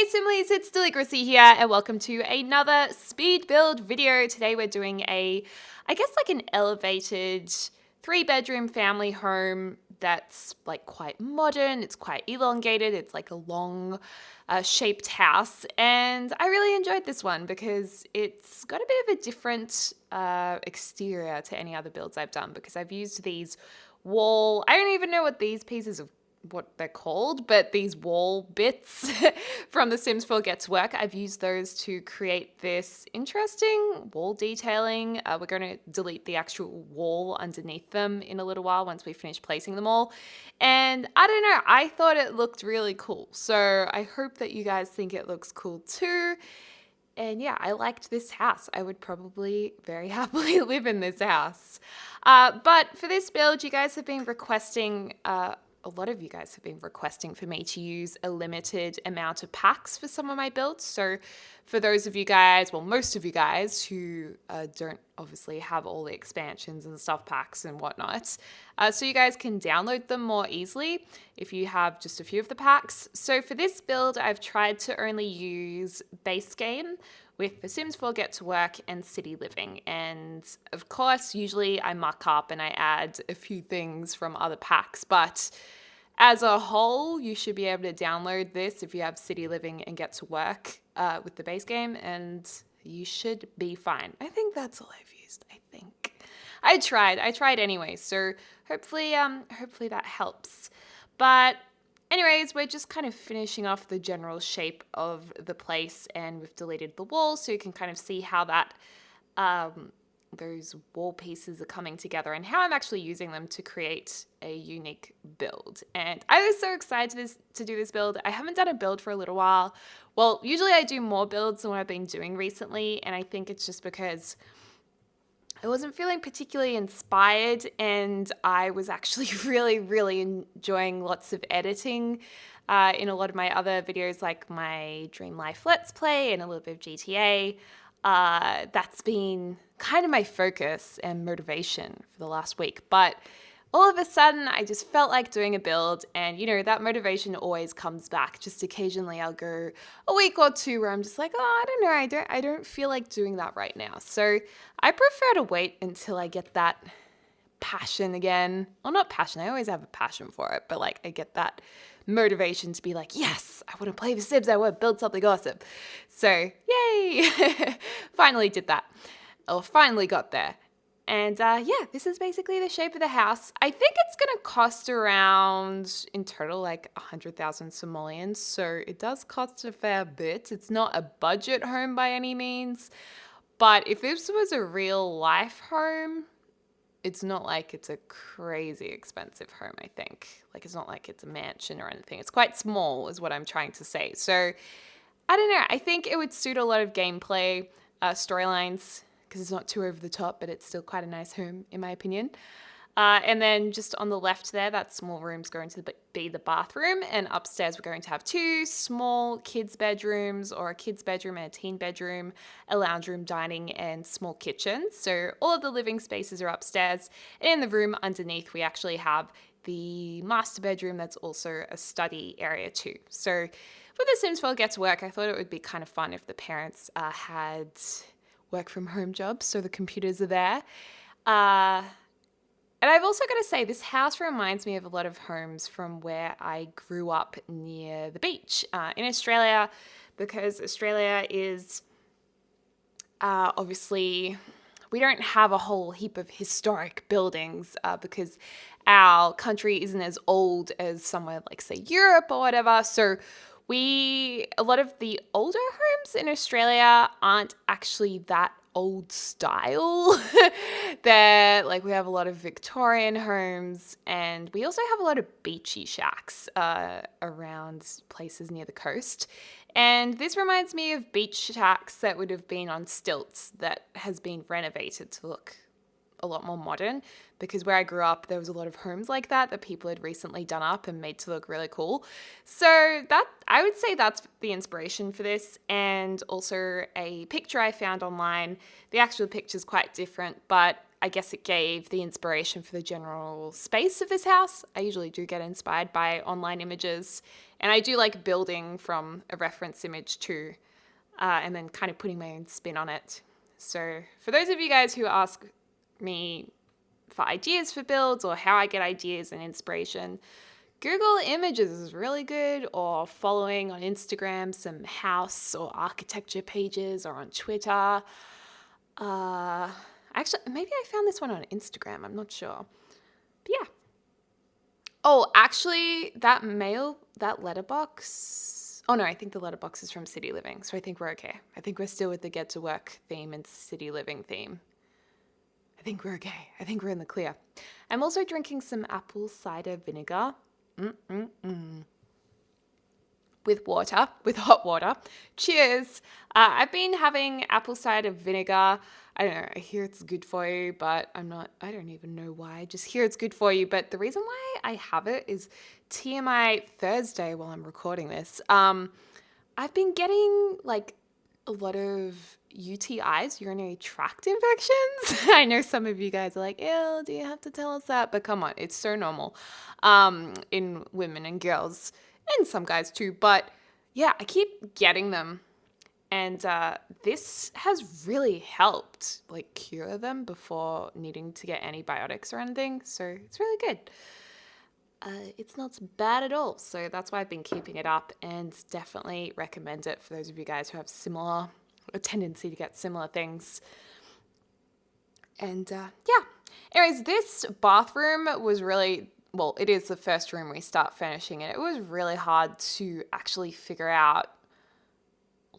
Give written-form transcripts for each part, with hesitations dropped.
Hey Simlies, it's Deligracy here and welcome to another speed build video. Today we're doing an elevated 3-bedroom family home that's like quite modern, it's quite elongated, it's like a long shaped house, and I really enjoyed this one because it's got a bit of a different exterior to any other builds I've done, because I've used these I don't even know what these pieces of what they're called, but these wall bits from The Sims 4 Get to Work, I've used those to create this interesting wall detailing. We're going to delete the actual wall underneath them in a little while once we finish placing them all. And I don't know, I thought it looked really cool. So I hope that you guys think it looks cool too. And yeah, I liked this house. I would probably very happily live in this house. But for this build, you guys have been requesting a lot of you guys have been requesting for me to use a limited amount of packs for some of my builds. So for those of you guys, well, most of you guys who don't obviously have all the expansions and stuff packs and whatnot, so you guys can download them more easily if you have just a few of the packs. So for this build, I've tried to only use base game with The Sims 4 Get to Work and City Living. And of course, usually I muck up and I add a few things from other packs, but as a whole, you should be able to download this if you have City Living and Get to Work with the base game, and you should be fine. I think that's all I've used, I think. I tried anyway, so hopefully that helps. But anyways, we're just kind of finishing off the general shape of the place, and we've deleted the walls so you can kind of see how that those wall pieces are coming together and how I'm actually using them to create a unique build. And I was so excited to do this build. I haven't done a build for a little while. Well, usually I do more builds than what I've been doing recently, and I think it's just because I wasn't feeling particularly inspired, and I was actually really enjoying lots of editing in a lot of my other videos, like my Dream Life Let's Play and a little bit of GTA. That's been kind of my focus and motivation for the last week. But all of a sudden, I just felt like doing a build, and you know, that motivation always comes back. Just occasionally I'll go a week or two where I'm just like, oh, I don't know, I don't feel like doing that right now. So I prefer to wait until I get that passion again. Well, not passion, I always have a passion for it, but like I get that motivation to be like, yes, I want to play The Sims, I want to build something awesome. So yay, finally did that, or finally got there. And yeah, this is basically the shape of the house. I think it's going to cost around, in total, like 100,000 simoleons. So it does cost a fair bit. It's not a budget home by any means. But if this was a real life home, it's not like it's a crazy expensive home, I think. Like, it's not like it's a mansion or anything. It's quite small is what I'm trying to say. So I don't know. I think it would suit a lot of gameplay storylines, because it's not too over the top, but it's still quite a nice home, in my opinion. And then just on the left there, that small room's going to be the bathroom. And upstairs, we're going to have 2 small kids' bedrooms, or a kids' bedroom and a teen bedroom, a lounge room, dining, and small kitchen. So all of the living spaces are upstairs. And in the room underneath, we actually have the master bedroom that's also a study area too. So for The Sims 4 Get to Work, I thought it would be kind of fun if the parents had work from home jobs, so the computers are there. And I've also got to say, this house reminds me of a lot of homes from where I grew up near the beach in Australia, because Australia is obviously, we don't have a whole heap of historic buildings because our country isn't as old as somewhere like, say, Europe or whatever. So a lot of the older homes in Australia aren't actually that old style. They're like, we have a lot of Victorian homes, and we also have a lot of beachy shacks around places near the coast. And this reminds me of beach shacks that would have been on stilts that has been renovated to look a lot more modern, because where I grew up, there was a lot of homes like that people had recently done up and made to look really cool. So that, I would say that's the inspiration for this, and also a picture I found online. The actual picture's quite different, but I guess it gave the inspiration for the general space of this house. I usually do get inspired by online images And I do like building from a reference image too, and then kind of putting my own spin on it. So for those of you guys who ask me for ideas for builds or how I get ideas and inspiration, Google Images is really good, or following on Instagram some house or architecture pages, or on Twitter. Actually, maybe I found this one on Instagram. I'm not sure. But yeah. Oh, actually, that letterbox. Oh no, I think the letterbox is from City Living. So I think we're okay. I think we're still with the get to work theme and City Living theme. I think we're okay. I think we're in the clear. I'm also drinking some apple cider vinegar. With hot water. Cheers. I've been having apple cider vinegar. I don't know, I hear it's good for you, but I don't even know why. I just hear it's good for you. But the reason why I have it is TMI Thursday while I'm recording this. I've been getting like a lot of UTIs, urinary tract infections. I know some of you guys are like, ew, do you have to tell us that? But come on, it's so normal in women and girls and some guys too. But yeah, I keep getting them. And this has really helped like cure them before needing to get antibiotics or anything. So it's really good. It's not bad at all. So that's why I've been keeping it up, and definitely recommend it for those of you guys who have a tendency to get similar things. And yeah. Anyways, this bathroom was really, well, it is the first room we start furnishing, and it was really hard to actually figure out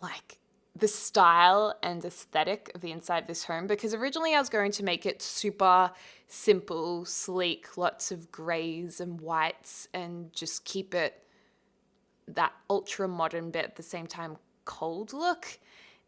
like the style and aesthetic of the inside of this home, because originally I was going to make it super simple, sleek, lots of grays and whites, and just keep it that ultra modern but at the same time cold look.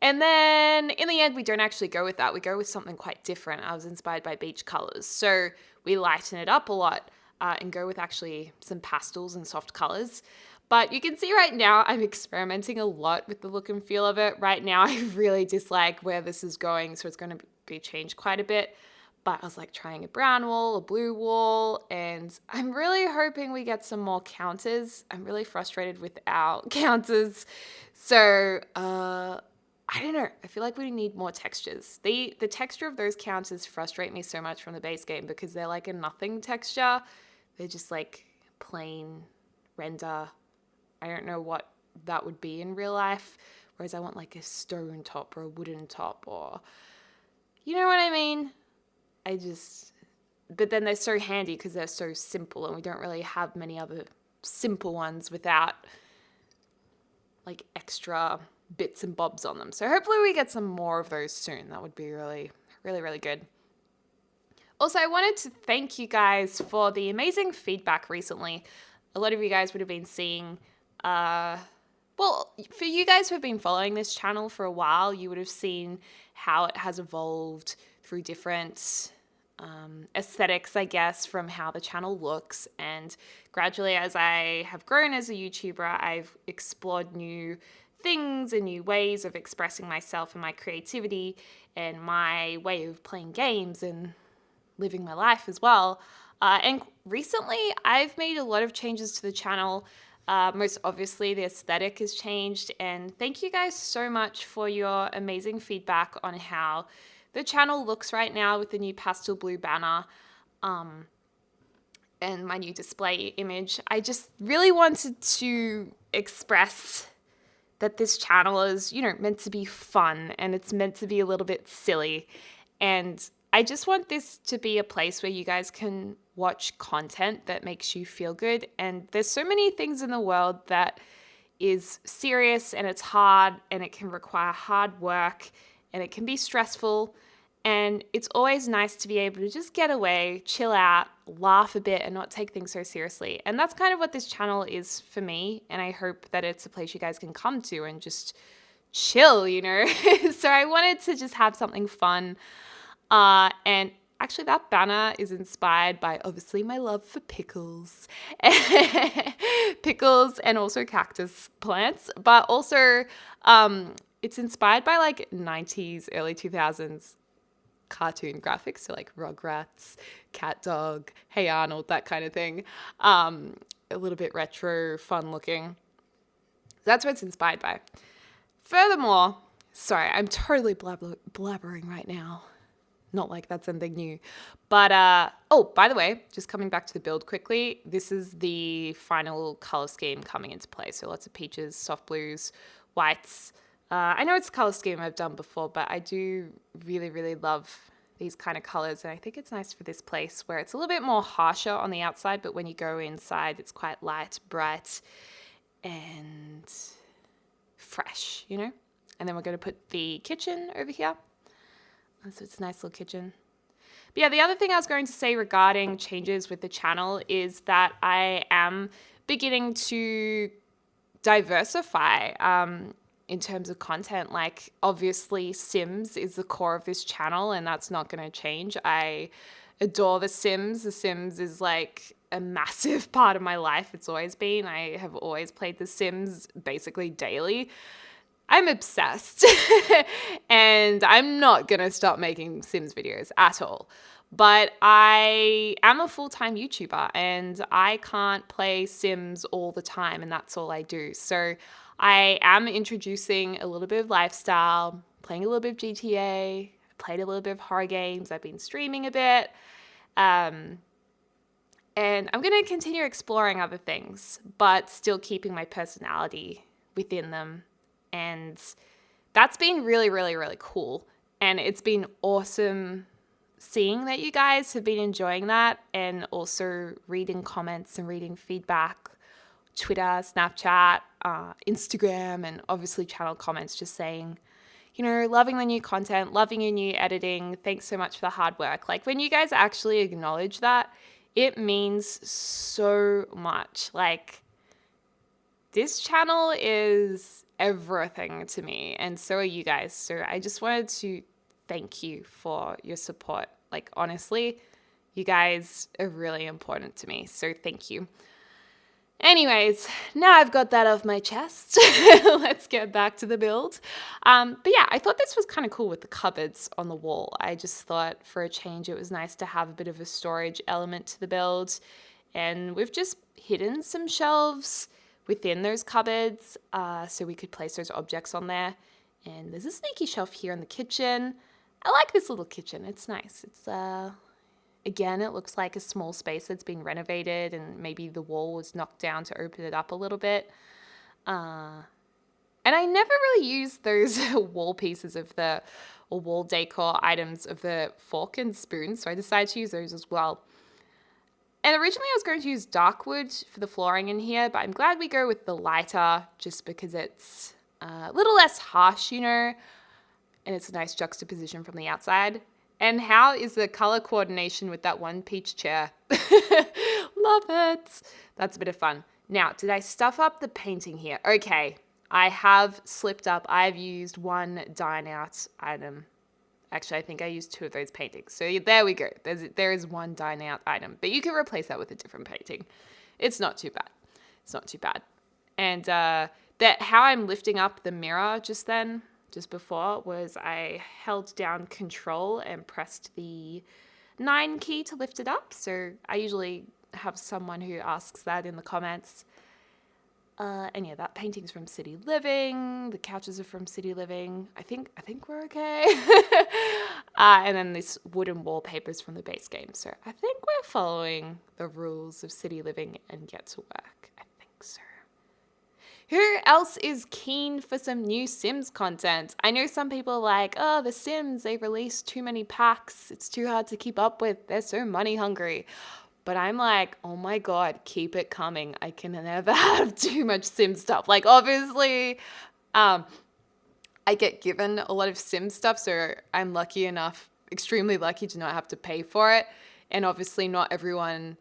And then in the end, we don't actually go with that. We go with something quite different. I was inspired by beach colors. So we lighten it up a lot and go with actually some pastels and soft colors. But you can see right now I'm experimenting a lot with the look and feel of it. Right now I really dislike where this is going, so it's going to be changed quite a bit. But I was like trying a brown wall, a blue wall, and I'm really hoping we get some more counters. I'm really frustrated with our counters. So I don't know. I feel like we need more textures. The texture of those counters frustrate me so much from the base game, because they're like a nothing texture. They're just like plain render. I don't know what that would be in real life. Whereas I want like a stone top or a wooden top, or, you know what I mean? But then they're so handy because they're so simple, and we don't really have many other simple ones without like extra bits and bobs on them. So hopefully we get some more of those soon. That would be really, really, really good. Also, I wanted to thank you guys for the amazing feedback recently. A lot of you guys would have been seeing, well, for you guys who have been following this channel for a while, you would have seen how it has evolved through different aesthetics, I guess, from how the channel looks. And gradually, as I have grown as a YouTuber, I've explored new things and new ways of expressing myself and my creativity and my way of playing games and living my life as well. And recently, I've made a lot of changes to the channel. Most obviously, the aesthetic has changed. And thank you guys so much for your amazing feedback on how the channel looks right now with the new pastel blue banner and my new display image. I just really wanted to express that this channel is, you know, meant to be fun, and it's meant to be a little bit silly. And I just want this to be a place where you guys can watch content that makes you feel good. And there's so many things in the world that is serious, and it's hard, and it can require hard work, and it can be stressful. And it's always nice to be able to just get away, chill out, laugh a bit, and not take things so seriously. And that's kind of what this channel is for me. And I hope that it's a place you guys can come to and just chill, you know. So I wanted to just have something fun. And actually that banner is inspired by obviously my love for pickles. Pickles and also cactus plants. But also it's inspired by like 90s, early 2000s cartoon graphics, so like Rugrats, Cat Dog, Hey Arnold, that kind of thing. a little bit retro, fun looking. That's what it's inspired by. Furthermore, sorry, I'm totally blabbering right now. Not like that's anything new. But, oh, by the way, just coming back to the build quickly, this is the final color scheme coming into play. So lots of peaches, soft blues, whites. I know it's a color scheme I've done before, but I do really, really love these kind of colors. And I think it's nice for this place where it's a little bit more harsher on the outside, but when you go inside, it's quite light, bright, and fresh, you know? And then we're going to put the kitchen over here. So it's a nice little kitchen. But yeah, the other thing I was going to say regarding changes with the channel is that I am beginning to diversify in terms of content. Like, obviously, Sims is the core of this channel, and that's not going to change. I adore The Sims. The Sims is like a massive part of my life. It's always been. I have always played The Sims basically daily. I'm obsessed and I'm not going to stop making Sims videos at all. But I am a full-time YouTuber and I can't play Sims all the time, and that's all I do. So I am introducing a little bit of lifestyle, playing a little bit of GTA, played a little bit of horror games, I've been streaming a bit. And I'm going to continue exploring other things, but still keeping my personality within them. And that's been really, really, really cool. And it's been awesome seeing that you guys have been enjoying that, and also reading comments and reading feedback, Twitter, Snapchat, Instagram, and obviously channel comments just saying, you know, loving the new content, loving your new editing. Thanks so much for the hard work. Like, when you guys actually acknowledge that, it means so much. Like, this channel is everything to me, and so are you guys. So I just wanted to thank you for your support. Like, honestly, you guys are really important to me, so thank you. Anyways, now I've got that off my chest, let's get back to the build. But yeah, I thought this was kind of cool with the cupboards on the wall. I just thought for a change it was nice to have a bit of a storage element to the build, and we've just hidden some shelves within those cupboards, so we could place those objects on there. And there's a sneaky shelf here in the kitchen. I like this little kitchen. It's nice. It's again, it looks like a small space that's been renovated, and maybe the wall was knocked down to open it up a little bit. And I never really used those wall pieces of or wall decor items of the fork and spoon, so I decided to use those as well. And originally I was going to use dark wood for the flooring in here, but I'm glad we go with the lighter just because it's a little less harsh, you know, and it's a nice juxtaposition from the outside. And how is the color coordination with that one peach chair? Love it. That's a bit of fun. Now, did I stuff up the painting here? Okay, I have slipped up. I've used one dine out item. Actually, I think I used 2 of those paintings. So there we go. There is one dine out item, but you can replace that with a different painting. It's not too bad. It's not too bad. And how I'm lifting up the mirror just before, was I held down Control and pressed the 9 key to lift it up. So I usually have someone who asks that in the comments. And yeah, that painting's from City Living. The couches are from City Living. I think we're okay. And then this wooden wallpaper's from the base game. So I think we're following the rules of City Living and Get to Work. I think so. Who else is keen for some new Sims content? I know some people are like, oh, The Sims, they've released too many packs. It's too hard to keep up with. They're so money hungry. But I'm like, oh my God, keep it coming. I can never have too much Sim stuff. Like, obviously, I get given a lot of Sim stuff, so I'm lucky enough, extremely lucky to not have to pay for it. And obviously not everyone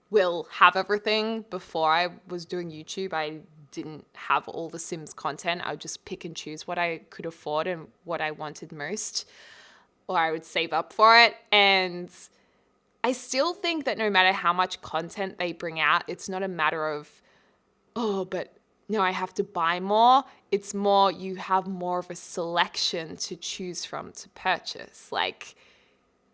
will have everything. Before I was doing YouTube, I didn't have all the Sims content. I would just pick and choose what I could afford and what I wanted most, or I would save up for it. And I still think that no matter how much content they bring out, it's not a matter of, oh, but no, I have to buy more. It's more you have more of a selection to choose from to purchase. Like,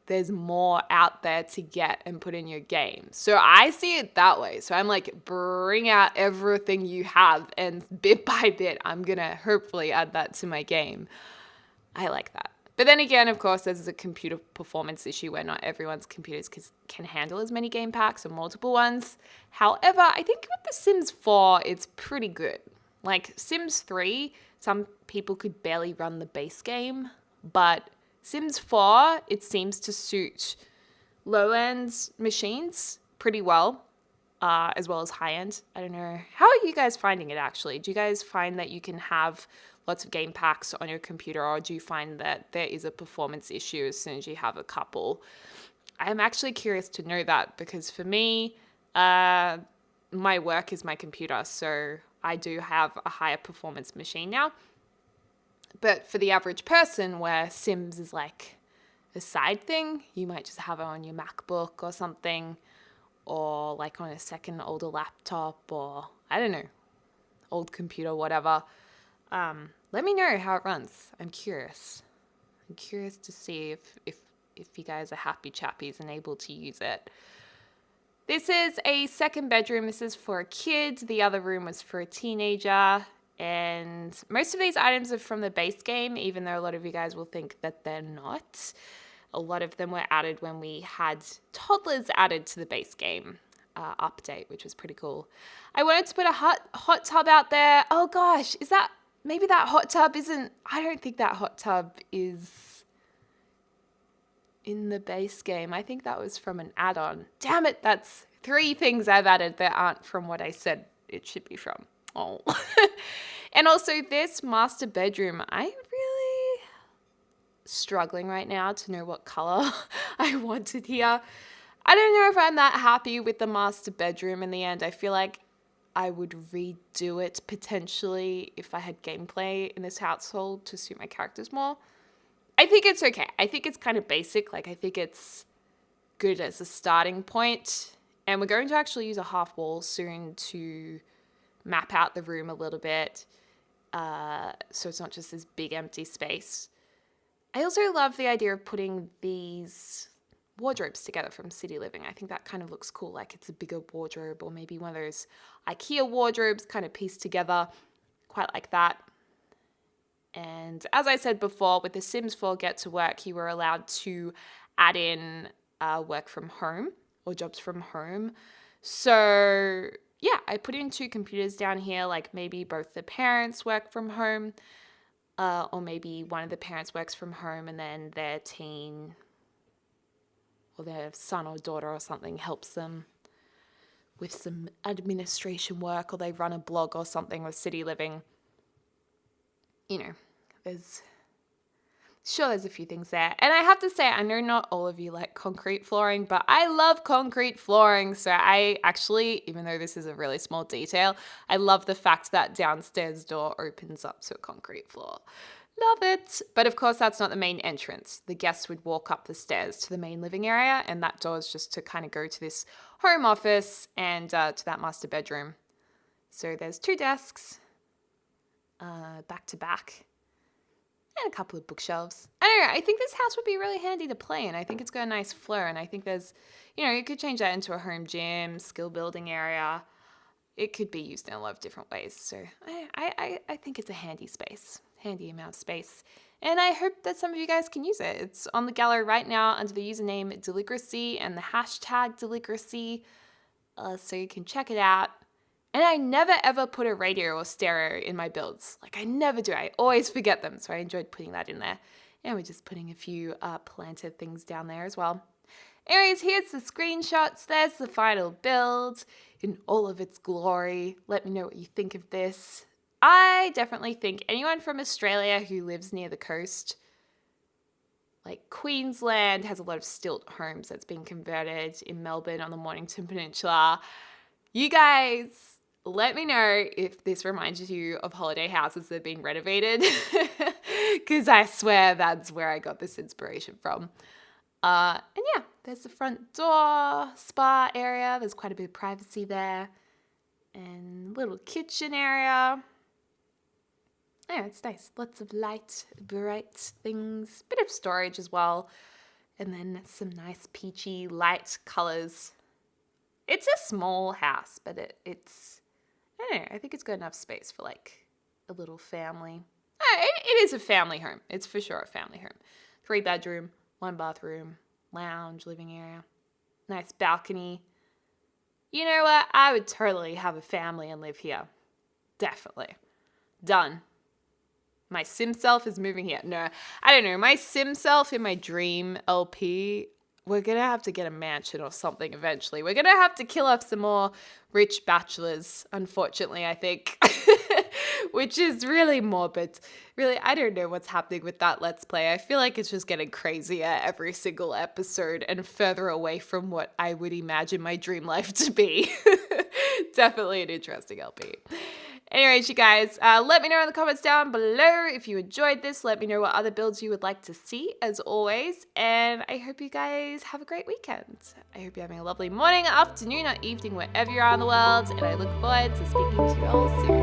there's more out there to get and put in your game. So I see it that way. So I'm like, bring out everything you have, and bit by bit, I'm going to hopefully add that to my game. I like that. But then again, of course, there's a computer performance issue where not everyone's computers can handle as many game packs or multiple ones. However, I think with The Sims 4, it's pretty good. Like Sims 3, some people could barely run the base game, but Sims 4, it seems to suit low-end machines pretty well, as well as high-end. I don't know. How are you guys finding it, actually? Do you guys find that you can have lots of game packs on your computer, or do you find that there is a performance issue as soon as you have a couple? I'm actually curious to know that, because for me, my work is my computer, so I do have a higher performance machine now. But for the average person, where Sims is like a side thing, you might just have it on your MacBook or something, or like on a second older laptop, or I don't know, old computer, whatever. Let me know how it runs. I'm curious. I'm curious to see if you guys are happy chappies and able to use it. This is a second bedroom. This is for a kid. The other room was for a teenager. And most of these items are from the base game, even though a lot of you guys will think that they're not. A lot of them were added when we had toddlers added to the base game update, which was pretty cool. I wanted to put a hot tub out there. Oh gosh, maybe that hot tub isn't, I don't think that hot tub is in the base game. I think that was from an add-on. Damn it, that's 3 things I've added that aren't from what I said it should be from. Oh. And also this master bedroom, I'm really struggling right now to know what color I wanted here. I don't know if I'm that happy with the master bedroom in the end. I feel like I would redo it potentially if I had gameplay in this household to suit my characters more. I think it's okay. I think it's kind of basic. Like, I think it's good as a starting point. And we're going to actually use a half wall soon to map out the room a little bit, so it's not just this big empty space. I also love the idea of putting these wardrobes together from City Living. I think that kind of looks cool, like it's a bigger wardrobe, or maybe one of those IKEA wardrobes kind of pieced together, quite like that. And as I said before, with the Sims 4 Get to Work, you were allowed to add in work from home or jobs from home. So yeah, I put in 2 computers down here, like maybe both the parents work from home, or maybe one of the parents works from home and then their teen or their son or daughter or something helps them with some administration work, or they run a blog or something with City Living. You know, there's a few things there. And I have to say, I know not all of you like concrete flooring, but I love concrete flooring. So I actually, even though this is a really small detail, I love the fact that downstairs door opens up to a concrete floor. Love it. But of course, that's not the main entrance. The guests would walk up the stairs to the main living area, and that door is just to kind of go to this home office and to that master bedroom. So there's 2 desks, back to back, and a couple of bookshelves. I don't know, I think this house would be really handy to play in. I think it's got a nice flow, and I think there's, you could change that into a home gym, skill building area. It could be used in a lot of different ways. So I think it's a handy space, handy amount of space. And I hope that some of you guys can use it. It's on the gallery right now under the username Deligracy and the hashtag Deligracy, so you can check it out. And I never ever put a radio or stereo in my builds. Like, I never do. I always forget them. So I enjoyed putting that in there. And we're just putting a few planted things down there as well. Anyways, here's the screenshots. There's the final build in all of its glory. Let me know what you think of this. I definitely think anyone from Australia who lives near the coast, like Queensland has a lot of stilt homes that's been converted, in Melbourne on the Mornington Peninsula. You guys, let me know if this reminds you of holiday houses that are being renovated, because I swear that's where I got this inspiration from. And yeah, there's the front door, spa area. There's quite a bit of privacy there, and little kitchen area. Yeah, it's nice. Lots of light, bright things. Bit of storage as well. And then some nice peachy light colors. It's a small house, but it's, I don't know, I think it's got enough space for like a little family. It is a family home. It's for sure a family home. 3 bedroom, 1 bathroom, lounge, living area, nice balcony. You know what? I would totally have a family and live here. Definitely. Done. My sim self is moving here. No, I don't know. My sim self in my dream LP, we're going to have to get a mansion or something eventually. We're going to have to kill off some more rich bachelors, unfortunately, I think. Which is really morbid. Really, I don't know what's happening with that Let's Play. I feel like it's just getting crazier every single episode and further away from what I would imagine my dream life to be. Definitely an interesting LP. Anyways, you guys, let me know in the comments down below if you enjoyed this. Let me know what other builds you would like to see, as always. And I hope you guys have a great weekend. I hope you're having a lovely morning, afternoon, or evening, wherever you are in the world. And I look forward to speaking to you all soon.